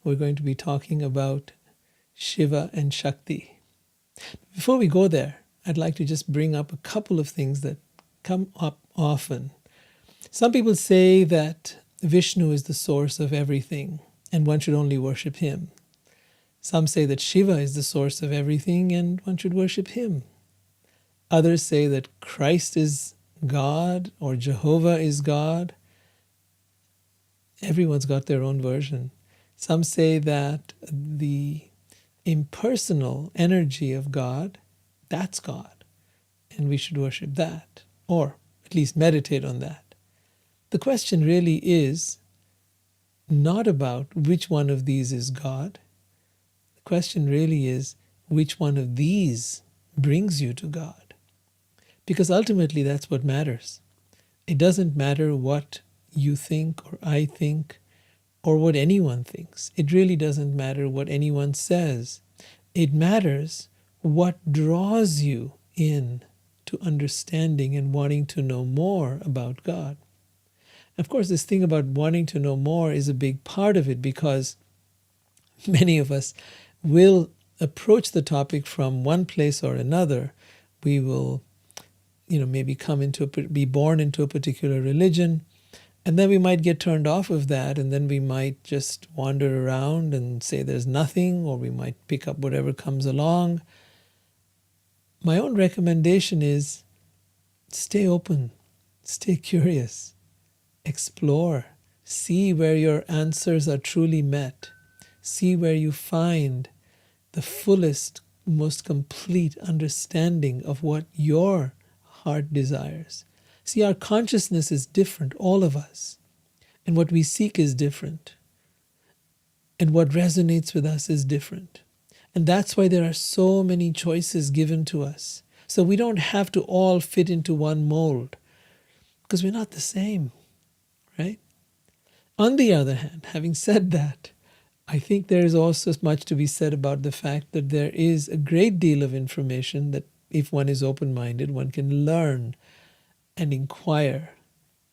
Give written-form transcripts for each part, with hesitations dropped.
we're going to be talking about Shiva and Shakti. Before we go there, I'd like to just bring up a couple of things that come up often. Some people say that Vishnu is the source of everything and one should only worship him. Some say that Shiva is the source of everything and one should worship him. Others say that Christ is God or Jehova is God. Everyone's got their own version. Some say that the impersonal energy of God, that's God, and we should worship that, or at least meditate on that. The question really is not about which one of these is God. The question really is which one of these brings you to God. Because ultimately that's what matters. It doesn't matter what you think or I think or what anyone thinks. It really doesn't matter what anyone says. It matters what draws you in to understanding and wanting to know more about God. Of course, this thing about wanting to know more is a big part of it, because many of us will approach the topic from one place or another. We will, maybe be born into a particular religion, and then we might get turned off of that, and then we might just wander around and say there's nothing, or we might pick up whatever comes along. My own recommendation is stay open, stay curious, explore, see where your answers are truly met, see where you find the fullest, most complete understanding of what your heart desires. See, our consciousness is different, all of us, and what we seek is different, and what resonates with us is different. And that's why there are so many choices given to us. So we don't have to all fit into one mold, because we're not the same, right? On the other hand, having said that, I think there is also much to be said about the fact that there is a great deal of information that, if one is open-minded, one can learn and inquire.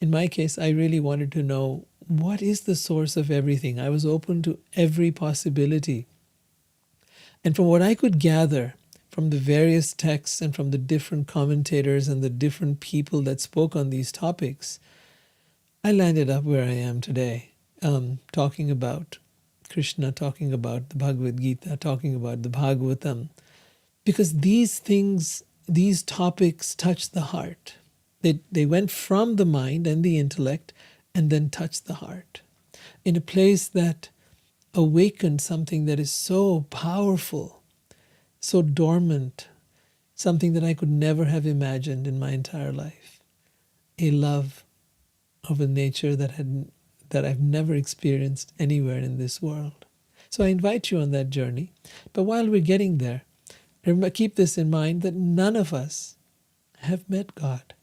In my case, I really wanted to know, what is the source of everything? I was open to every possibility. And from what I could gather from the various texts and from the different commentators and the different people that spoke on these topics, I landed up where I am today, talking about Krishna, talking about the Bhagavad Gita, talking about the Bhagavatam, because these things, these topics touch the heart. They went from the mind and the intellect and then touched the heart in a place that awakened something that is so powerful, so dormant, something that I could never have imagined in my entire life. A love of a nature that I've never experienced anywhere in this world. So I invite you on that journey. But while we're getting there, remember, keep this in mind, that none of us have met God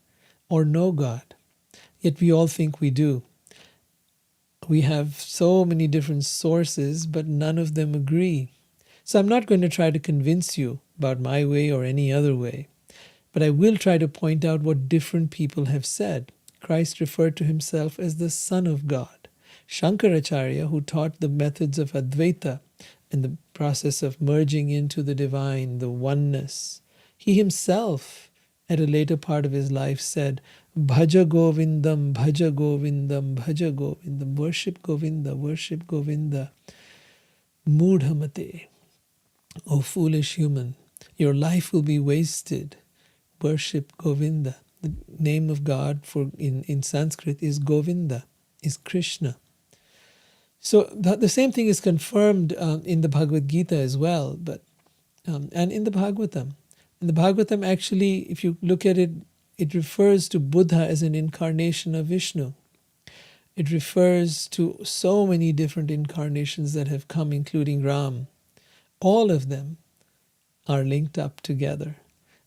or know God, yet we all think we do. We have so many different sources, but none of them agree. So I'm not going to try to convince you about my way or any other way, but I will try to point out what different people have said. Christ referred to himself as the Son of God. Shankaracharya, who taught the methods of Advaita and the process of merging into the divine, the oneness, he himself, at a later part of his life, said, Bhaja Govindam, Bhaja Govindam, Bhaja Govindam, worship Govinda, worship Govinda. Mudhamate, O foolish human, your life will be wasted. Worship Govinda. The name of God in Sanskrit is Govinda, is Krishna. So the same thing is confirmed in the Bhagavad Gita as well, and in the Bhagavatam. In the Bhagavatam, actually, if you look at it, it refers to Buddha as an incarnation of Vishnu. It refers to so many different incarnations that have come, including Ram. All of them are linked up together.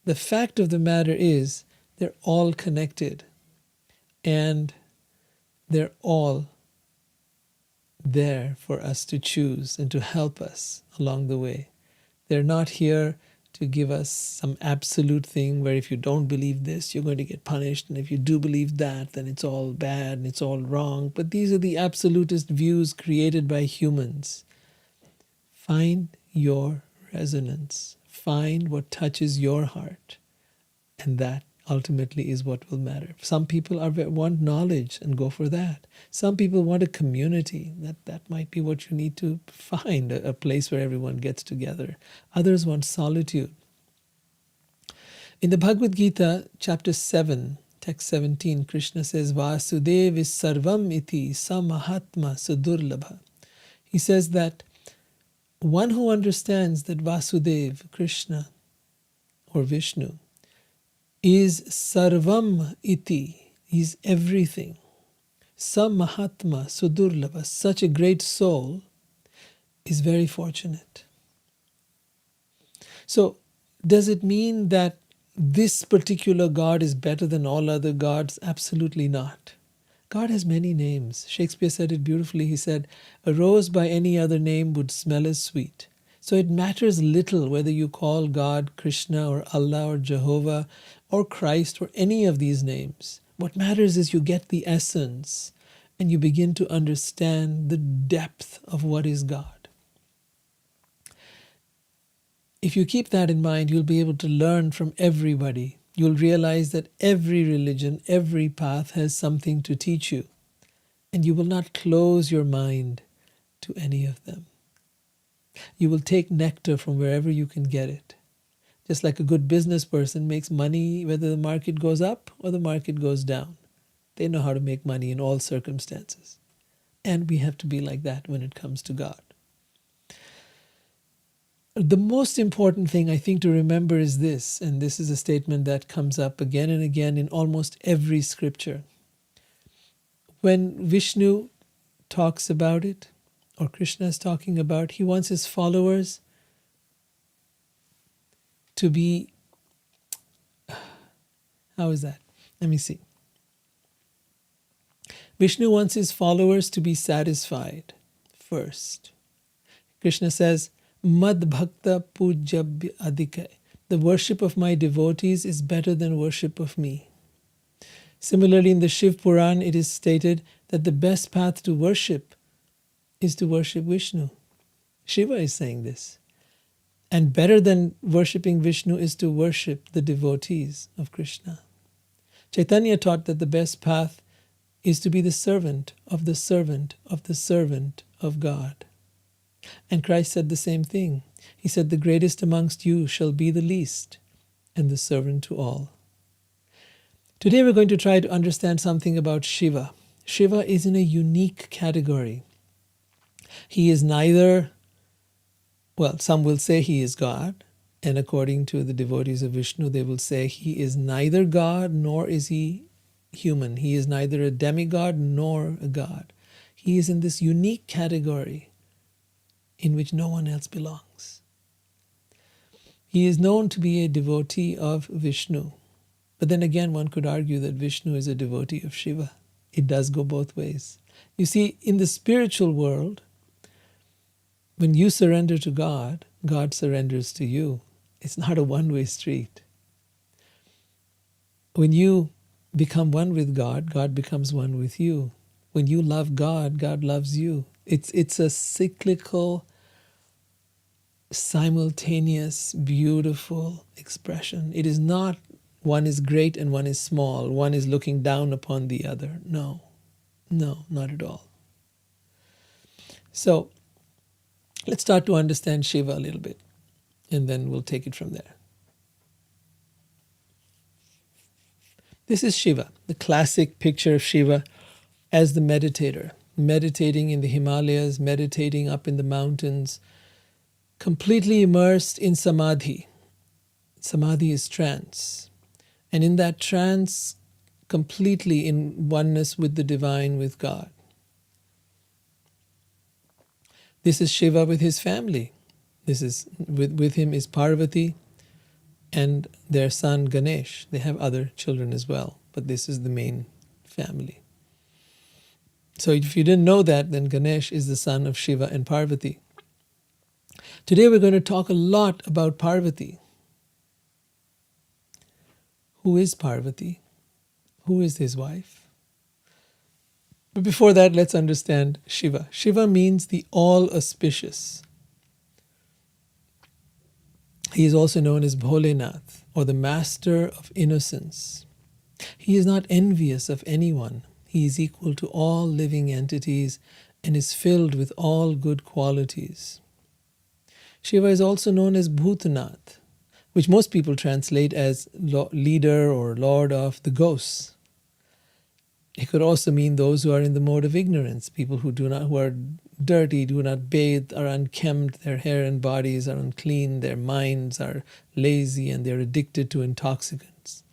The fact of the matter is, they're all connected, and they're all there for us to choose and to help us along the way. They're not here to give us some absolute thing where if you don't believe this, you're going to get punished, and if you do believe that, then it's all bad and it's all wrong. But these are the absolutist views created by humans. Find your resonance. Find what touches your heart. And that ultimately is what will matter. Some people want knowledge and go for that. Some people want a community. That might be what you need to find, a place where everyone gets together. Others want solitude. In the Bhagavad Gita, chapter 7, text 17, Krishna says, Vasudev is sarvam iti samahatma sudurlabha. He says that one who understands that Vasudev, Krishna, or Vishnu, is sarvam iti, is everything. Samahatma sudurlabha, such a great soul, is very fortunate. So, does it mean that this particular God is better than all other gods? Absolutely not. God has many names. Shakespeare said it beautifully. He said, a rose by any other name would smell as sweet. So it matters little whether you call God Krishna or Allah or Jehova or Christ or any of these names. What matters is you get the essence and you begin to understand the depth of what is God. If you keep that in mind, you'll be able to learn from everybody. You'll realize that every religion, every path has something to teach you. And you will not close your mind to any of them. You will take nectar from wherever you can get it. Just like a good business person makes money whether the market goes up or the market goes down. They know how to make money in all circumstances. And we have to be like that when it comes to God. The most important thing I think to remember is this, and this is a statement that comes up again and again in almost every scripture. When Vishnu talks about it, or Krishna is talking about, he wants his followers to be, how is that? Let me see. Vishnu wants his followers to be satisfied first. Krishna says, Mad Bhakta Pujabhya Adhika. The worship of my devotees is better than worship of me. Similarly, in the Shiva Purana, it is stated that the best path to worship is to worship Vishnu. Shiva is saying this. And better than worshipping Vishnu is to worship the devotees of Krishna. Chaitanya taught that the best path is to be the servant of the servant of the servant of God. And Christ said the same thing. He said, the greatest amongst you shall be the least, and the servant to all. Today we're going to try to understand something about Shiva. Shiva is in a unique category. He is neither, well, some will say he is God, and according to the devotees of Vishnu, they will say he is neither God nor is he human. He is neither a demigod nor a god. He is in this unique category in which no one else belongs. He is known to be a devotee of Vishnu. But then again, one could argue that Vishnu is a devotee of Shiva. It does go both ways. You see, in the spiritual world, when you surrender to God, God surrenders to you. It's not a one-way street. When you become one with God, God becomes one with you. When you love God, God loves you. It's a cyclical, simultaneous, beautiful expression. It is not one is great and one is small. One is looking down upon the other. No, not at all. So let's start to understand Shiva a little bit, and then we'll take it from there. This is Shiva, the classic picture of Shiva as the meditator, meditating in the Himalayas, meditating up in the mountains, completely immersed in samadhi. Samadhi is trance. And in that trance, completely in oneness with the divine, with God. This is Shiva with his family. This is with him is Parvati and their son Ganesh. They have other children as well, but this is the main family. So if you didn't know that, then Ganesh is the son of Shiva and Parvati. Today we're going to talk a lot about Parvati. Who is Parvati? Who is his wife? But before that, let's understand Shiva. Shiva means the all-auspicious. He is also known as Bholenath, or the master of innocence. He is not envious of anyone. He is equal to all living entities and is filled with all good qualities. Shiva is also known as Bhutanath, which most people translate as leader or lord of the ghosts. It could also mean those who are in the mode of ignorance, people who are dirty, do not bathe, are unkempt, their hair and bodies are unclean, their minds are lazy, and they're addicted to intoxicants.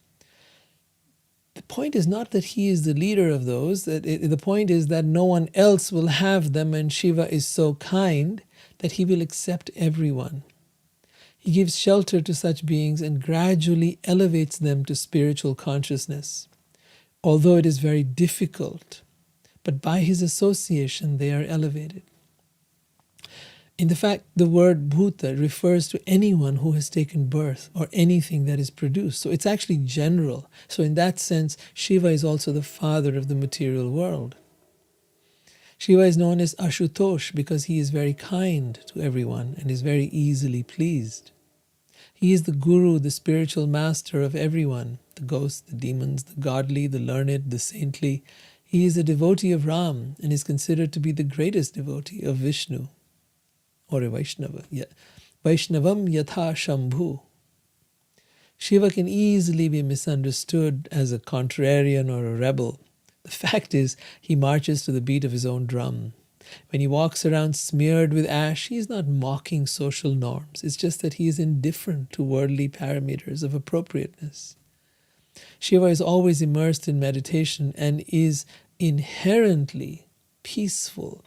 The point is not that he is the leader of those. The point is that no one else will have them, and Shiva is so kind that he will accept everyone. He gives shelter to such beings and gradually elevates them to spiritual consciousness. Although it is very difficult, but by his association they are elevated. In fact, the word bhuta refers to anyone who has taken birth or anything that is produced. So it's actually general. So in that sense, Shiva is also the father of the material world. Shiva is known as Ashutosh because he is very kind to everyone and is very easily pleased. He is the guru, the spiritual master of everyone, the ghosts, the demons, the godly, the learned, the saintly. He is a devotee of Ram and is considered to be the greatest devotee of Vishnu, or a Vaishnava. Vaishnavam yatha Shambhu. Shiva can easily be misunderstood as a contrarian or a rebel. The fact is, he marches to the beat of his own drum. When he walks around smeared with ash, he is not mocking social norms. It's just that he is indifferent to worldly parameters of appropriateness. Shiva is always immersed in meditation and is inherently peaceful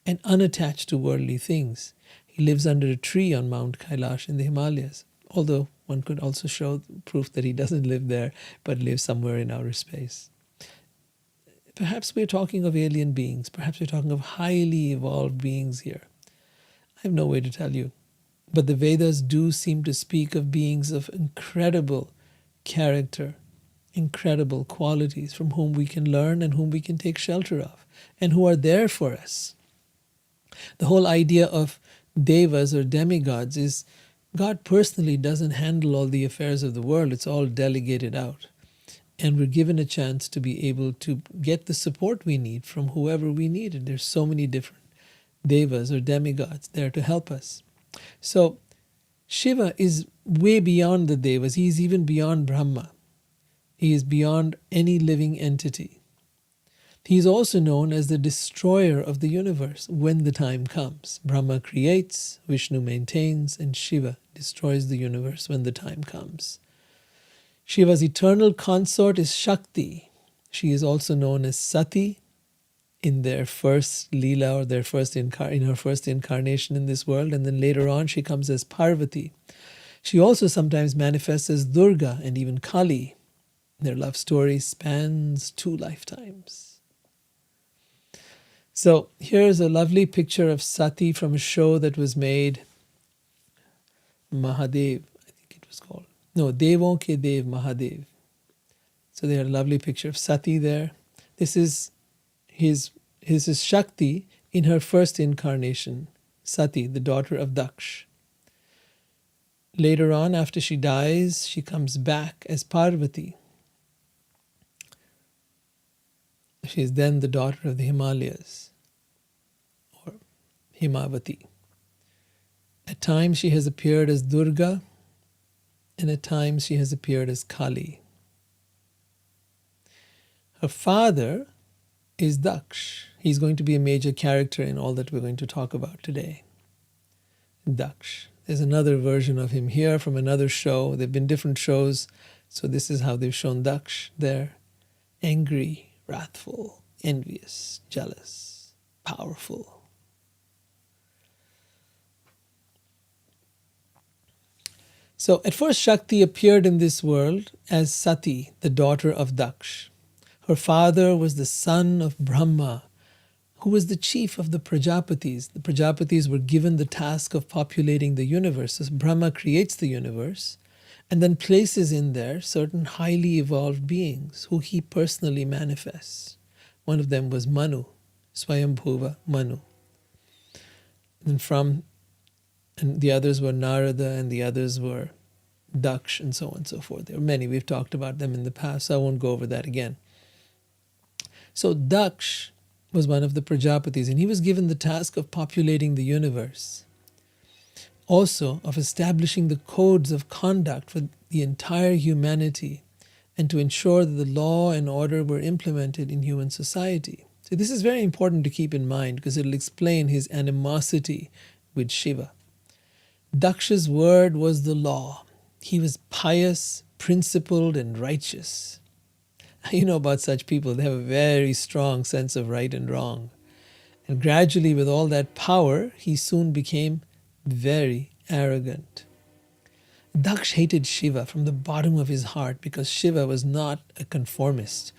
and unattached to worldly things. He lives under a tree on Mount Kailash in the Himalayas, although one could also show proof that he doesn't live there, but lives somewhere in outer space. Perhaps we're talking of alien beings. Perhaps we're talking of highly evolved beings here. I have no way to tell you. But the Vedas do seem to speak of beings of incredible character, incredible qualities from whom we can learn and whom we can take shelter of, and who are there for us. The whole idea of devas or demigods is God personally doesn't handle all the affairs of the world. It's all delegated out. And we're given a chance to be able to get the support we need from whoever we need. And there's so many different devas or demigods there to help us. So Shiva is way beyond the devas. He's even beyond Brahma. He is beyond any living entity. He is also known as the destroyer of the universe when the time comes. Brahma creates, Vishnu maintains, and Shiva destroys the universe when the time comes. Shiva's eternal consort is Shakti. She is also known as Sati in their first Leela, or in her first incarnation in this world, and then later on she comes as Parvati. She also sometimes manifests as Durga and even Kali. Their love story spans 2 lifetimes. So here's a lovely picture of Sati from a show that was made, Mahadev, I think it was called. No, Devon ke Dev Mahadev. So they had a lovely picture of Sati there. This is his Shakti in her first incarnation, Sati, the daughter of Daksh. Later on, after she dies, she comes back as Parvati. She is then the daughter of the Himalayas, or Himavati. At times she has appeared as Durga, and at times she has appeared as Kali. Her father is Daksh. He's going to be a major character in all that we're going to talk about today. Daksh. There's another version of him here from another show. There have been different shows, so this is how they've shown Daksh there. Angry, wrathful, envious, jealous, powerful. So at first Shakti appeared in this world as Sati, the daughter of Daksh. Her father was the son of Brahma, who was the chief of the Prajapatis. The Prajapatis were given the task of populating the universe. So Brahma creates the universe and then places in there certain highly evolved beings who he personally manifests. One of them was Manu, Swayambhuva Manu. And from and the others were Narada, and the others were Daksh, and so on and so forth. There are many. We've talked about them in the past, so I won't go over that again. So Daksh was one of the Prajapatis, and he was given the task of populating the universe, also of establishing the codes of conduct for the entire humanity, and to ensure that the law and order were implemented in human society. So this is very important to keep in mind, because it will explain his animosity with Shiva. Daksha's word was the law. He was pious, principled, and righteous. You know about such people, they have a very strong sense of right and wrong. And gradually, with all that power, he soon became very arrogant. Daksh hated Shiva from the bottom of his heart because Shiva was not a conformist.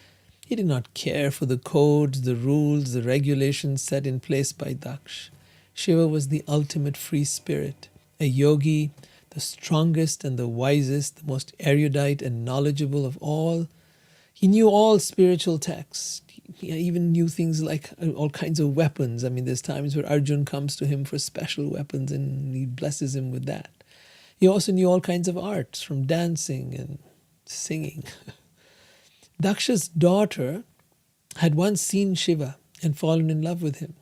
He did not care for the codes, the rules, the regulations set in place by Daksh. Shiva was the ultimate free spirit, a yogi, the strongest and the wisest, the most erudite and knowledgeable of all. He knew all spiritual texts. He even knew things like all kinds of weapons. I mean, there's times where Arjun comes to him for special weapons and he blesses him with that. He also knew all kinds of arts, from dancing and singing. Daksha's daughter had once seen Shiva and fallen in love with him.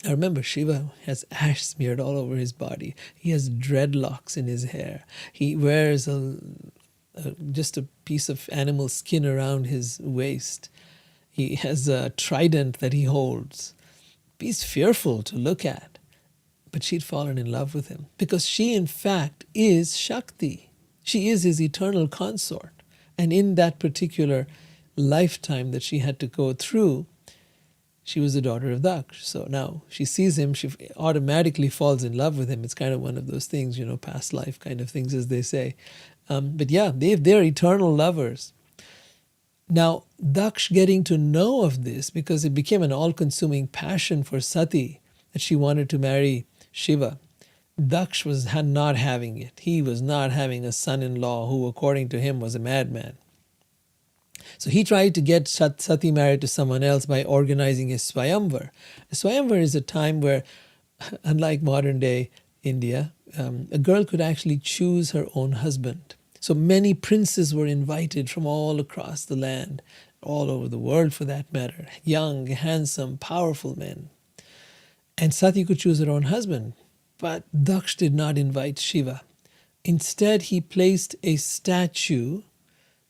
Now remember, Shiva has ash smeared all over his body. He has dreadlocks in his hair. He wears just a piece of animal skin around his waist. He has a trident that he holds. He's fearful to look at. But she'd fallen in love with him because she, in fact, is Shakti. She is his eternal consort. And in that particular lifetime that she had to go through, she was the daughter of Daksh. So now she sees him, she automatically falls in love with him. It's kind of one of those things, past life kind of things, as they say. But yeah, they're eternal lovers. Now, Daksh getting to know of this, because it became an all-consuming passion for Sati, that she wanted to marry Shiva. Daksh was not having it. He was not having a son-in-law who, according to him, was a madman. So he tried to get Sati married to someone else by organizing a Swayamvar. A Swayamvar is a time where, unlike modern-day India, a girl could actually choose her own husband. So many princes were invited from all across the land, all over the world for that matter, young, handsome, powerful men. And Sati could choose her own husband. But Daksh did not invite Shiva. Instead, he placed a statue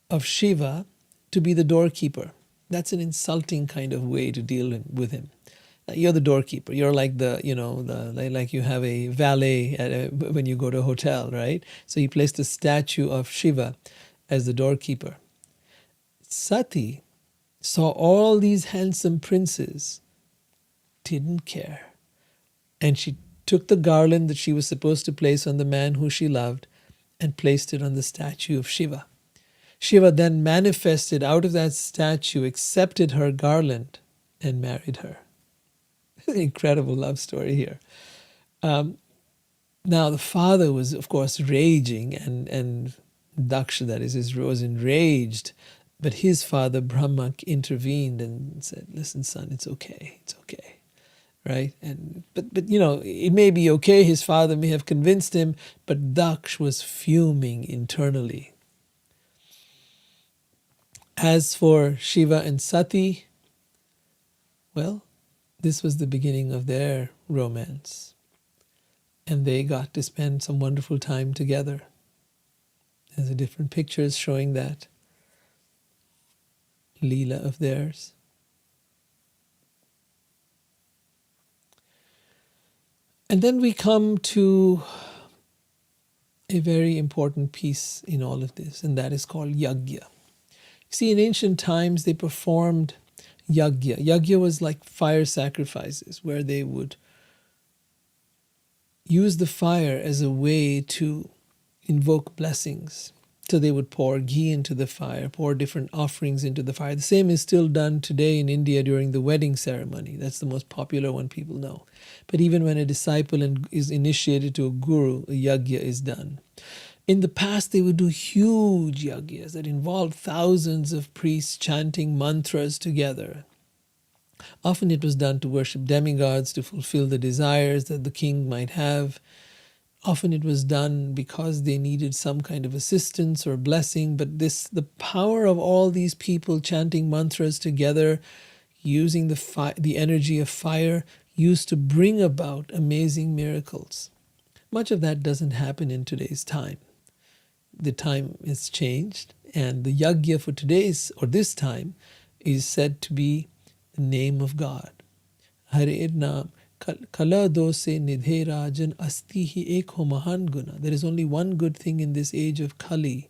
of Shiva to be the doorkeeper. That's an insulting kind of way to deal with him. You're the doorkeeper. You're like like you have a valet when you go to a hotel, right? So he placed a statue of Shiva as the doorkeeper. Sati saw all these handsome princes, didn't care. And she took the garland that she was supposed to place on the man who she loved and placed it on the statue of Shiva. Shiva then manifested out of that statue, accepted her garland, and married her. Incredible love story here. Now the father was, of course, raging, and Daksha, that is, was enraged. But his father, Brahma, intervened and said, "Listen, son, it's okay. It's okay." Right? But it may be okay. His father may have convinced him, but Daksh was fuming internally. As for Shiva and Sati, well, this was the beginning of their romance. And they got to spend some wonderful time together. There's different pictures showing that Leela of theirs. And then we come to a very important piece in all of this, and that is called yagya. See, in ancient times, they performed yagya. Yagya was like fire sacrifices, where they would use the fire as a way to invoke blessings. So they would pour ghee into the fire, pour different offerings into the fire. The same is still done today in India during the wedding ceremony. That's the most popular one people know. But even when a disciple is initiated to a guru, a yagya is done. In the past, they would do huge yagyas that involved thousands of priests chanting mantras together. Often it was done to worship demigods, to fulfill the desires that the king might have. Often it was done because they needed some kind of assistance or blessing, but the power of all these people chanting mantras together, using the energy of fire, used to bring about amazing miracles. Much of that doesn't happen in today's time. The time has changed, and the yajna for this time is said to be the name of God. Hare Nam Kala dose nidhe rajan asti hi ekho mahan guna. There is only one good thing in this age of Kali.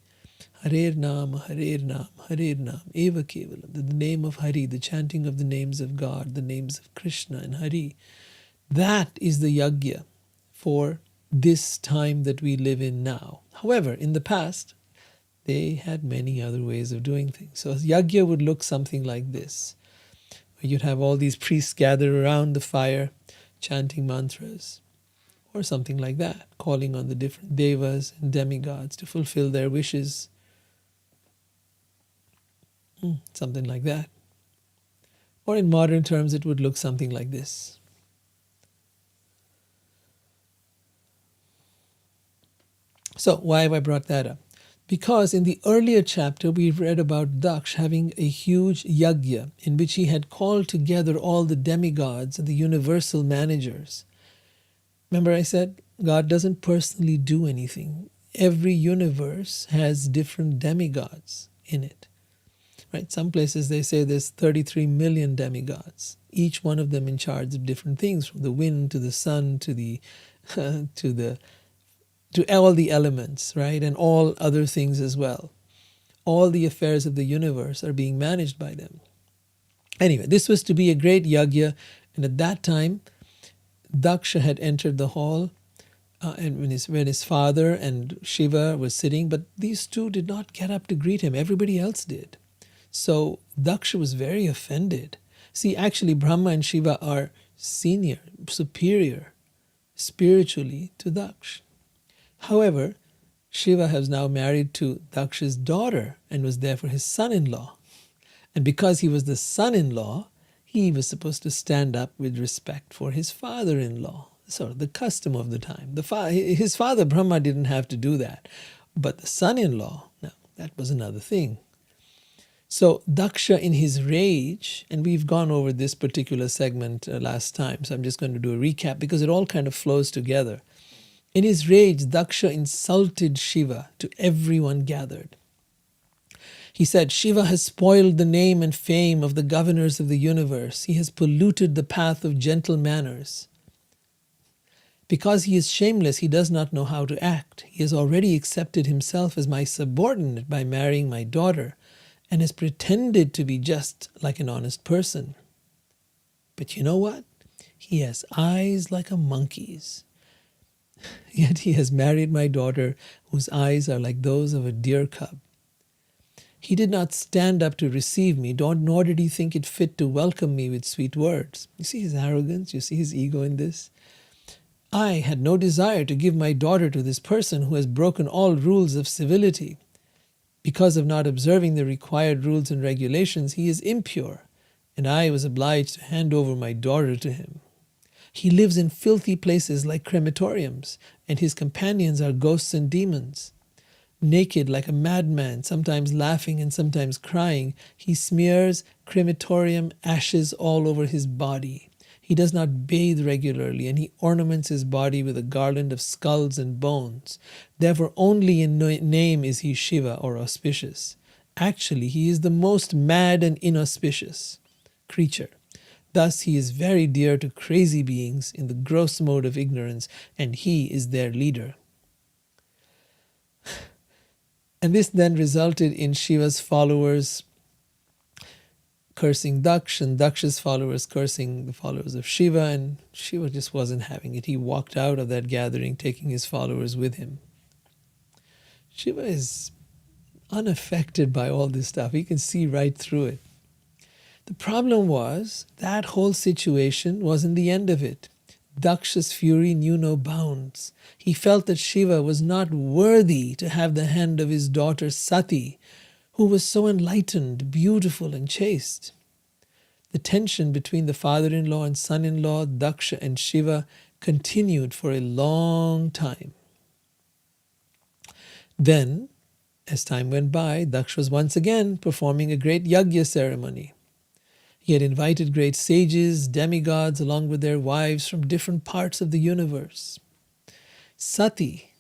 Hare Nam, Hare Nam, Hare Nam, Eva Kevalam. The name of Hari, the chanting of the names of God, the names of Krishna and Hari. That is the yajna for this time that we live in now. However, in the past, they had many other ways of doing things. So yajna would look something like this. You'd have all these priests gathered around the fire, chanting mantras, or something like that, calling on the different devas and demigods to fulfill their wishes. Something like that. Or in modern terms, it would look something like this. So why have I brought that up? Because in the earlier chapter, we read about Daksh having a huge yajna in which he had called together all the demigods and the universal managers. Remember I said, God doesn't personally do anything. Every universe has different demigods in it. Right? Some places they say there's 33 million demigods, each one of them in charge of different things, from the wind to the sun to the to all the elements, right? And all other things as well. All the affairs of the universe are being managed by them. Anyway, this was to be a great yajna, and at that time, Daksha had entered the hall, and when his father and Shiva were sitting, but these two did not get up to greet him. Everybody else did. So Daksha was very offended. See, actually, Brahma and Shiva are senior, superior, spiritually to Daksha. However, Shiva has now married to Daksha's daughter and was therefore his son-in-law. And because he was the son-in-law, he was supposed to stand up with respect for his father-in-law. So the custom of the time. His father Brahma didn't have to do that. But the son-in-law, no, that was another thing. So Daksha, in his rage, and we've gone over this particular segment last time, so I'm just going to do a recap because it all kind of flows together. In his rage, Daksha insulted Shiva to everyone gathered. He said, Shiva has spoiled the name and fame of the governors of the universe. He has polluted the path of gentle manners. Because he is shameless, he does not know how to act. He has already accepted himself as my subordinate by marrying my daughter and has pretended to be just like an honest person. But you know what? He has eyes like a monkey's. Yet he has married my daughter, whose eyes are like those of a deer cub. He did not stand up to receive me, nor did he think it fit to welcome me with sweet words. You see his arrogance? You see his ego in this? I had no desire to give my daughter to this person who has broken all rules of civility. Because of not observing the required rules and regulations, he is impure, and I was obliged to hand over my daughter to him. He lives in filthy places like crematoriums, and his companions are ghosts and demons. Naked like a madman, sometimes laughing and sometimes crying, he smears crematorium ashes all over his body. He does not bathe regularly, and he ornaments his body with a garland of skulls and bones. Therefore only in name is he Shiva, or auspicious. Actually, he is the most mad and inauspicious creature. Thus he is very dear to crazy beings in the gross mode of ignorance, and he is their leader. And this then resulted in Shiva's followers cursing Daksh, and Daksha's followers cursing the followers of Shiva, and Shiva just wasn't having it. He walked out of that gathering, taking his followers with him. Shiva is unaffected by all this stuff. He can see right through it. The problem was that whole situation wasn't the end of it. Daksha's fury knew no bounds. He felt that Shiva was not worthy to have the hand of his daughter Sati, who was so enlightened, beautiful, and chaste. The tension between the father-in-law and son-in-law, Daksha and Shiva, continued for a long time. Then, as time went by, Daksha was once again performing a great yajna ceremony. He had invited great sages, demigods, along with their wives from different parts of the universe. Sati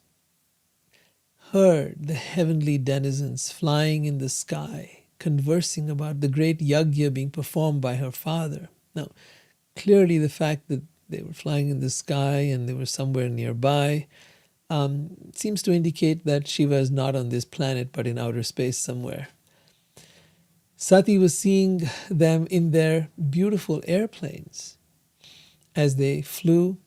heard the heavenly denizens flying in the sky, conversing about the great yajna being performed by her father. Now, clearly the fact that they were flying in the sky and they were somewhere nearby seems to indicate that Shiva is not on this planet but in outer space somewhere. Sati was seeing them in their beautiful airplanes as they flew.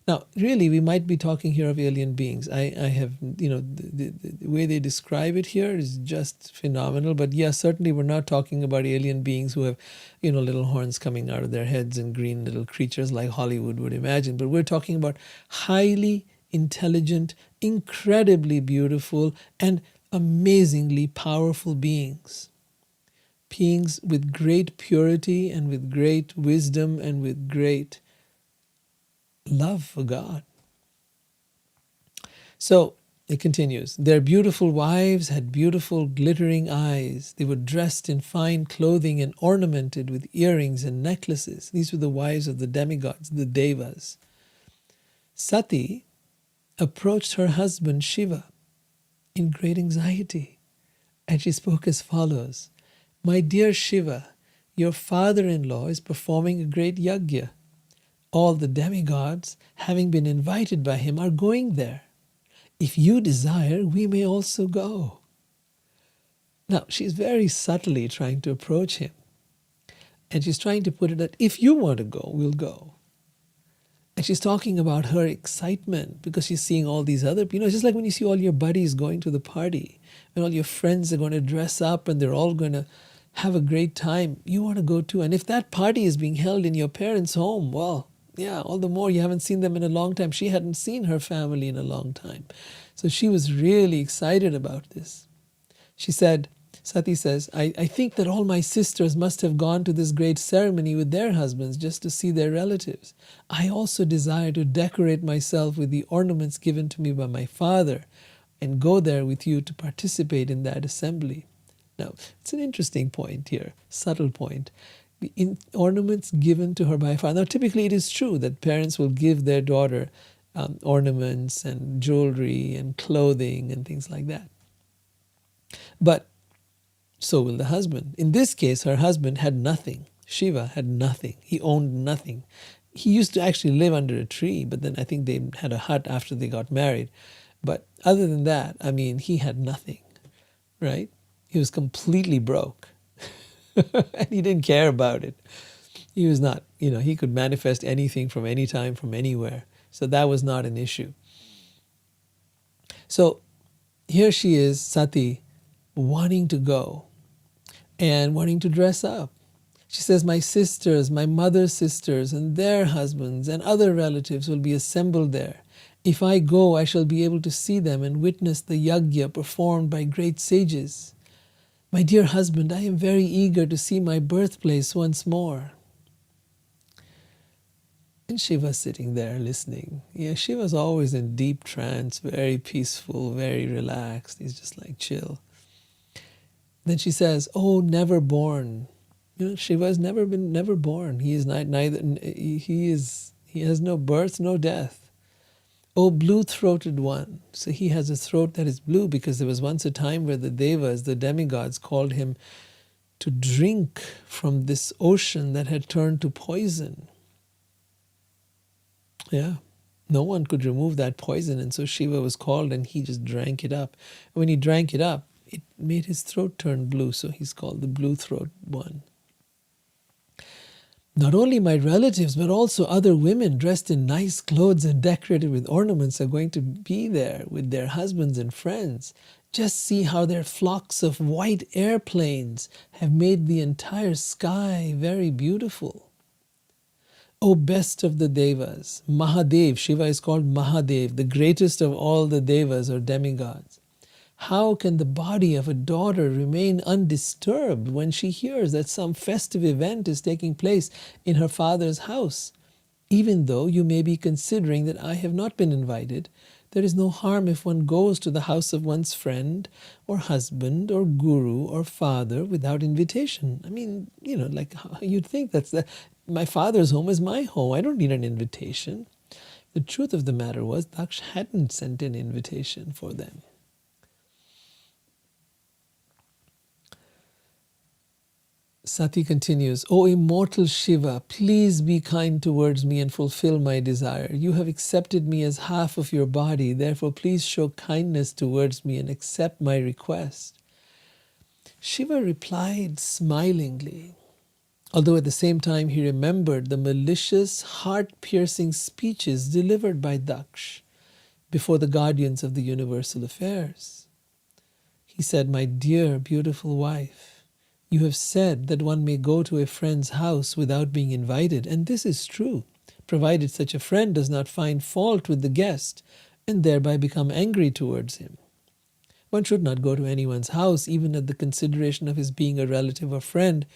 Now, really, we might be talking here of alien beings. I have, the way they describe it here is just phenomenal. But yeah, certainly we're not talking about alien beings who have, little horns coming out of their heads and green little creatures like Hollywood would imagine. But we're talking about highly intelligent, incredibly beautiful, and amazingly powerful beings. Beings with great purity and with great wisdom and with great love for God. So it continues. Their beautiful wives had beautiful glittering eyes. They were dressed in fine clothing and ornamented with earrings and necklaces. These were the wives of the demigods, the devas. Sati approached her husband Shiva in great anxiety, and she spoke as follows: "My dear Shiva, your father-in-law is performing a great yajna. All the demigods, having been invited by him, are going there. If you desire, we may also go." Now, she's very subtly trying to approach him. And she's trying to put it that if you want to go, we'll go. And she's talking about her excitement because she's seeing all these other people. It's just like when you see all your buddies going to the party and all your friends are going to dress up and they're all going to have a great time. You want to go too. And if that party is being held in your parents' home, well, yeah, all the more you haven't seen them in a long time. She hadn't seen her family in a long time. So she was really excited about this. She said, Sati says, I think that all my sisters must have gone to this great ceremony with their husbands just to see their relatives. I also desire to decorate myself with the ornaments given to me by my father and go there with you to participate in that assembly. Now, it's an interesting point here, subtle point. The ornaments given to her by her father. Now, typically it is true that parents will give their daughter ornaments and jewelry and clothing and things like that. But so will the husband. In this case, her husband had nothing. Shiva had nothing. He owned nothing. He used to actually live under a tree, but then I think they had a hut after they got married. But other than that, he had nothing, right? He was completely broke. And he didn't care about it. He was not, he could manifest anything from any time, from anywhere. So that was not an issue. So here she is, Sati, wanting to go and wanting to dress up. She says, my sisters, my mother's sisters and their husbands and other relatives will be assembled there. If I go, I shall be able to see them and witness the yajna performed by great sages. My dear husband, I am very eager to see my birthplace once more. And Shiva's sitting there listening. Yeah, Shiva's always in deep trance, very peaceful, very relaxed. He's just like chill. Then she says, "Oh, never born." Shiva has never born. He is he has no birth, no death. Oh, blue-throated one. So he has a throat that is blue because there was once a time where the devas, the demigods, called him to drink from this ocean that had turned to poison. Yeah, no one could remove that poison, and so Shiva was called and he just drank it up. And when he drank it up, it made his throat turn blue, so he's called the blue-throat one. Not only my relatives, but also other women dressed in nice clothes and decorated with ornaments are going to be there with their husbands and friends. Just see how their flocks of white airplanes have made the entire sky very beautiful. O best of the devas, Mahadev, Shiva is called Mahadev, the greatest of all the devas or demigods. How can the body of a daughter remain undisturbed when she hears that some festive event is taking place in her father's house? Even though you may be considering that I have not been invited, there is no harm if one goes to the house of one's friend or husband or guru or father without invitation. I mean, like you'd think my father's home is my home. I don't need an invitation. The truth of the matter was Daksh hadn't sent an invitation for them. Sati continues, O immortal Shiva, please be kind towards me and fulfill my desire. You have accepted me as half of your body, therefore please show kindness towards me and accept my request. Shiva replied smilingly, although at the same time he remembered the malicious, heart-piercing speeches delivered by Daksh before the guardians of the universal affairs. He said, My dear, beautiful wife, you have said that one may go to a friend's house without being invited, and this is true, provided such a friend does not find fault with the guest and thereby become angry towards him. One should not go to anyone's house, even at the consideration of his being a relative or friend,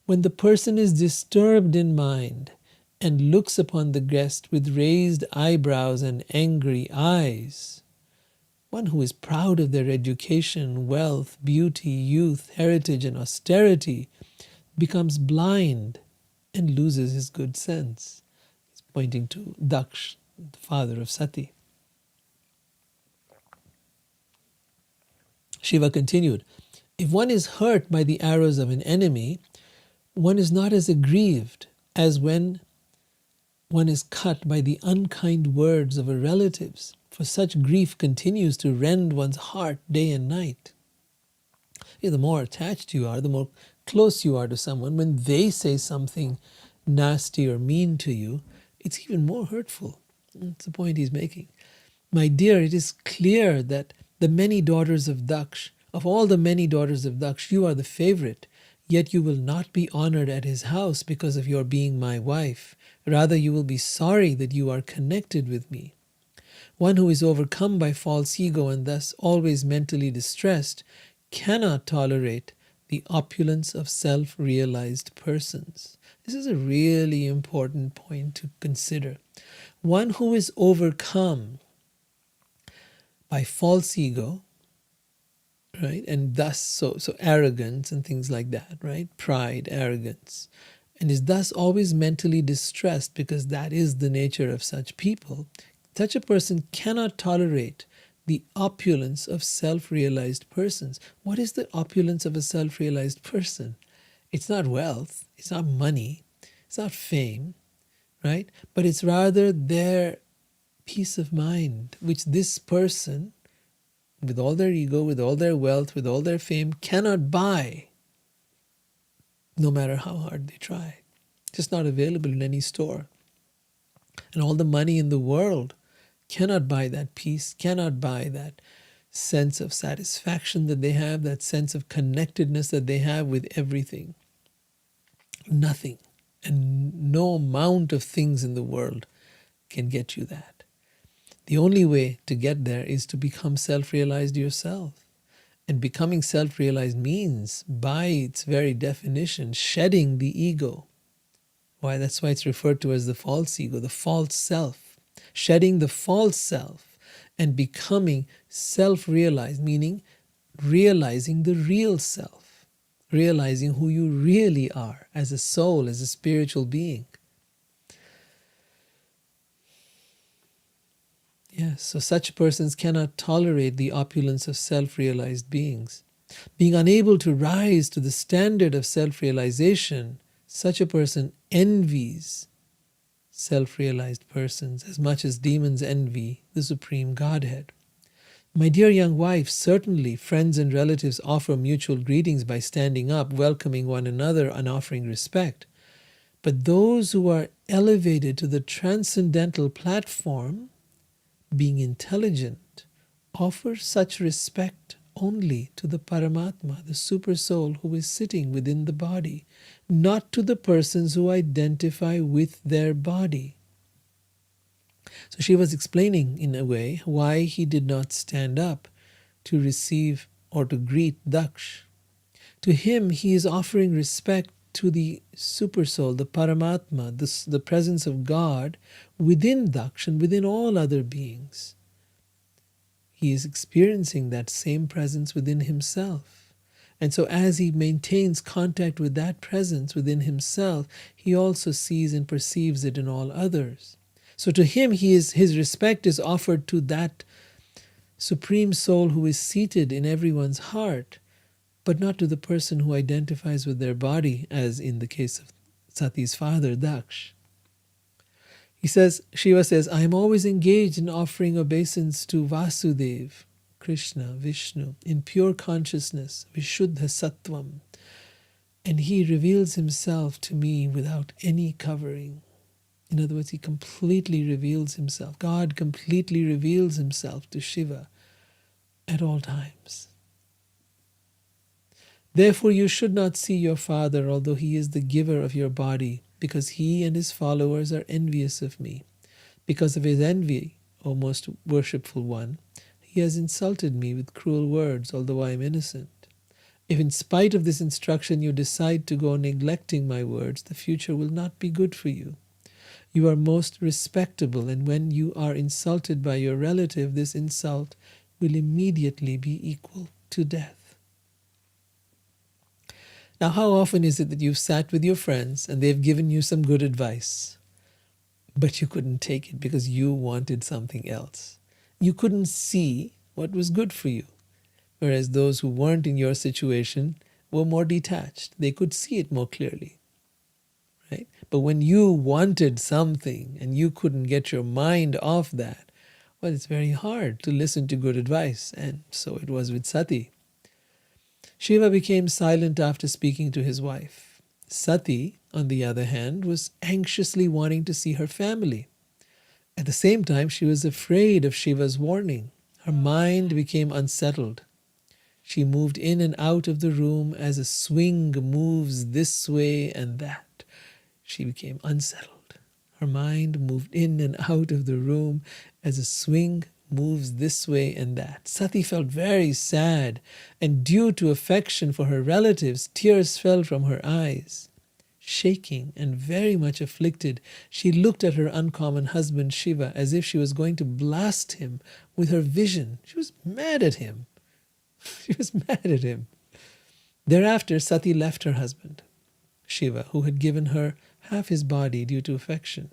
when the person is disturbed in mind and looks upon the guest with raised eyebrows and angry eyes. One who is proud of their education, wealth, beauty, youth, heritage, and austerity becomes blind and loses his good sense. He's pointing to Daksh, the father of Sati. Shiva continued, if one is hurt by the arrows of an enemy, one is not as aggrieved as when one is cut by the unkind words of a relatives, for such grief continues to rend one's heart day and night. The more attached you are, the more close you are to someone, when they say something nasty or mean to you, it's even more hurtful. That's the point he's making. My dear, it is clear that the many daughters of Daksh, of all the many daughters of Daksh, you are the favorite, yet you will not be honored at his house because of your being my wife. Rather, you will be sorry that you are connected with me. One who is overcome by false ego and thus always mentally distressed cannot tolerate the opulence of self-realized persons. This is a really important point to consider. One who is overcome by false ego, right, and thus so arrogance and things like that, right, pride, arrogance, and is thus always mentally distressed because that is the nature of such people, such a person cannot tolerate the opulence of self-realized persons. What is the opulence of a self-realized person? It's not wealth, it's not money, it's not fame, right? But it's rather their peace of mind, which this person, with all their ego, with all their wealth, with all their fame, cannot buy, no matter how hard they try. It's just not available in any store. And all the money in the world cannot buy that peace, cannot buy that sense of satisfaction that they have, that sense of connectedness that they have with everything. Nothing and no amount of things in the world can get you that. The only way to get there is to become self-realized yourself. And becoming self-realized means, by its very definition, shedding the ego. That's why it's referred to as the false ego, the false self. Shedding the false self and becoming self-realized, meaning realizing the real self, realizing who you really are as a soul, as a spiritual being. Yes, so such persons cannot tolerate the opulence of self-realized beings. Being unable to rise to the standard of self-realization, such a person envies self-realized persons as much as demons envy the Supreme Godhead. My dear young wife, certainly friends and relatives offer mutual greetings by standing up, welcoming one another and offering respect. But those who are elevated to the transcendental platform, being intelligent, offer such respect only to the Paramatma, the Super Soul who is sitting within the body, not to the persons who identify with their body. So she was explaining, in a way, why he did not stand up to receive or to greet Daksh. To him, he is offering respect to the Supersoul, the Paramatma, the presence of God within Daksh and within all other beings. He is experiencing that same presence within himself. And so as he maintains contact with that presence within himself, he also sees and perceives it in all others. So to him, his respect is offered to that Supreme Soul who is seated in everyone's heart, but not to the person who identifies with their body, as in the case of Sati's father, Daksh. He says, Shiva says, I am always engaged in offering obeisance to Vasudev, Krishna, Vishnu, in pure consciousness, Vishuddha Sattvam. And he reveals himself to me without any covering. In other words, he completely reveals himself. God completely reveals himself to Shiva at all times. Therefore you should not see your father, although he is the giver of your body, because he and his followers are envious of me. Because of his envy, O most worshipful one, he has insulted me with cruel words, although I am innocent. If in spite of this instruction you decide to go neglecting my words, the future will not be good for you. You are most respectable, and when you are insulted by your relative, this insult will immediately be equal to death. Now, how often is it that you've sat with your friends and they've given you some good advice, but you couldn't take it because you wanted something else? You couldn't see what was good for you, whereas those who weren't in your situation were more detached. They could see it more clearly, right? But when you wanted something and you couldn't get your mind off that, well, it's very hard to listen to good advice, and so it was with Sati. Shiva became silent after speaking to his wife. Sati, on the other hand, was anxiously wanting to see her family. At the same time, she was afraid of Shiva's warning. Her mind became unsettled. She moved in and out of the room as a swing moves this way and that. She became unsettled. Her mind moved in and out of the room as a swing moves this way and that. Sati felt very sad, and due to affection for her relatives, tears fell from her eyes. Shaking and very much afflicted, she looked at her uncommon husband Shiva as if she was going to blast him with her vision. She was mad at him. She was mad at him. Thereafter, Sati left her husband, Shiva, who had given her half his body due to affection.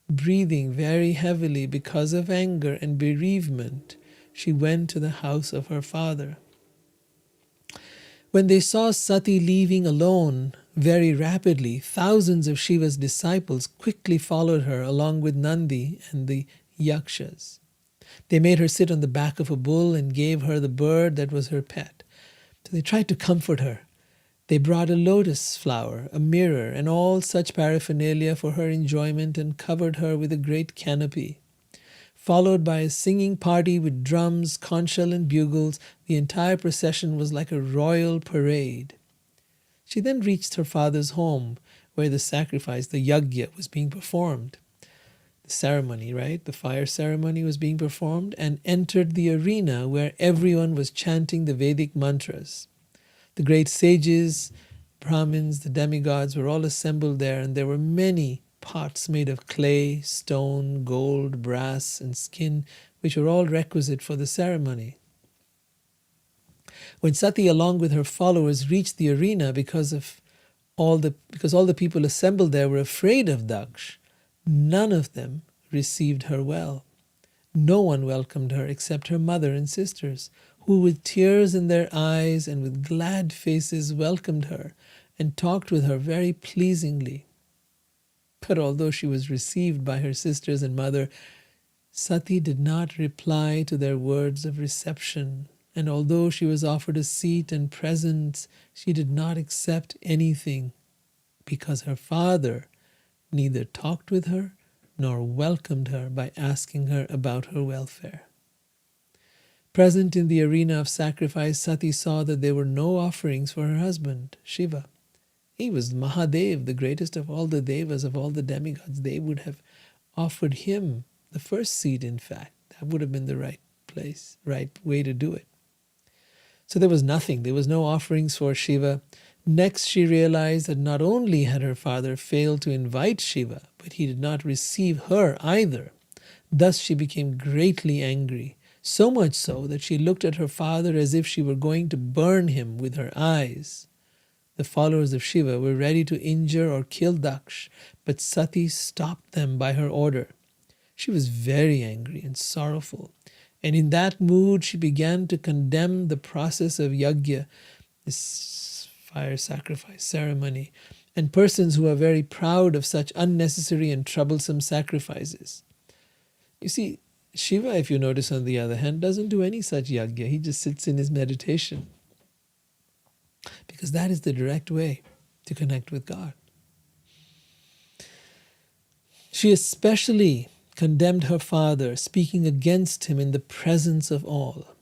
Breathing very heavily because of anger and bereavement, she went to the house of her father. When they saw Sati leaving alone very rapidly, thousands of Shiva's disciples quickly followed her along with Nandi and the yakshas. They made her sit on the back of a bull and gave her the bird that was her pet. So they tried to comfort her. They brought a lotus flower, a mirror, and all such paraphernalia for her enjoyment and covered her with a great canopy. Followed by a singing party with drums, conch shell, and bugles, the entire procession was like a royal parade. She then reached her father's home, where the sacrifice, the yajna, was being performed. The ceremony, right? The fire ceremony was being performed, and entered the arena where everyone was chanting the Vedic mantras. The great sages, Brahmins, the demigods were all assembled there, and there were many pots made of clay, stone, gold, brass, and skin, which were all requisite for the ceremony. When Sati, along with her followers, reached the arena, because all the people assembled there were afraid of Daksh, none of them received her well. No one welcomed her except her mother and sisters, who with tears in their eyes and with glad faces welcomed her and talked with her very pleasingly. But although she was received by her sisters and mother, Sati did not reply to their words of reception, and although she was offered a seat and presents, she did not accept anything, because her father neither talked with her nor welcomed her by asking her about her welfare. Present in the arena of sacrifice, Sati saw that there were no offerings for her husband, Shiva. He was Mahadev, the greatest of all the devas, of all the demigods. They would have offered him the first seat, in fact. That would have been the right place, right way to do it. So there was nothing. There was no offerings for Shiva. Next, she realized that not only had her father failed to invite Shiva, but he did not receive her either. Thus she became greatly angry, so much so that she looked at her father as if she were going to burn him with her eyes. The followers of Shiva were ready to injure or kill Daksh, but Sati stopped them by her order. She was very angry and sorrowful, and in that mood she began to condemn the process of yajna, this fire sacrifice ceremony, and persons who are very proud of such unnecessary and troublesome sacrifices. You see, Shiva, if you notice on the other hand, doesn't do any such yajna. He just sits in his meditation, because that is the direct way to connect with God. She especially condemned her father, speaking against him in the presence of all.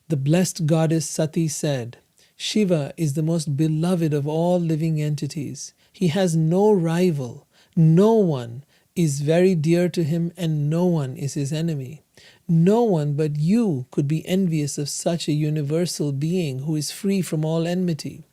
The blessed goddess Sati said, Shiva is the most beloved of all living entities. He has no rival. No one is very dear to him, and no one is his enemy. No one but you could be envious of such a universal being who is free from all enmity.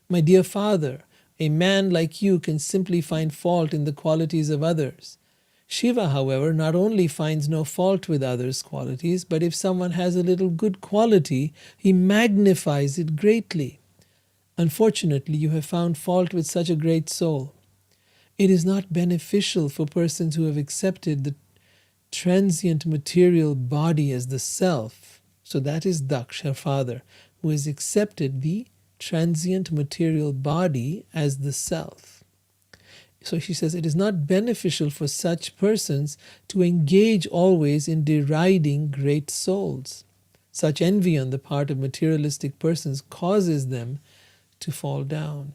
My dear father, a man like you can simply find fault in the qualities of others. Shiva, however, not only finds no fault with others' qualities, but if someone has a little good quality, he magnifies it greatly. Unfortunately, you have found fault with such a great soul. It is not beneficial for persons who have accepted the transient material body as the self. So that is Daksh, her father, who has accepted the transient material body as the self. So she says it is not beneficial for such persons to engage always in deriding great souls. Such envy on the part of materialistic persons causes them to fall down.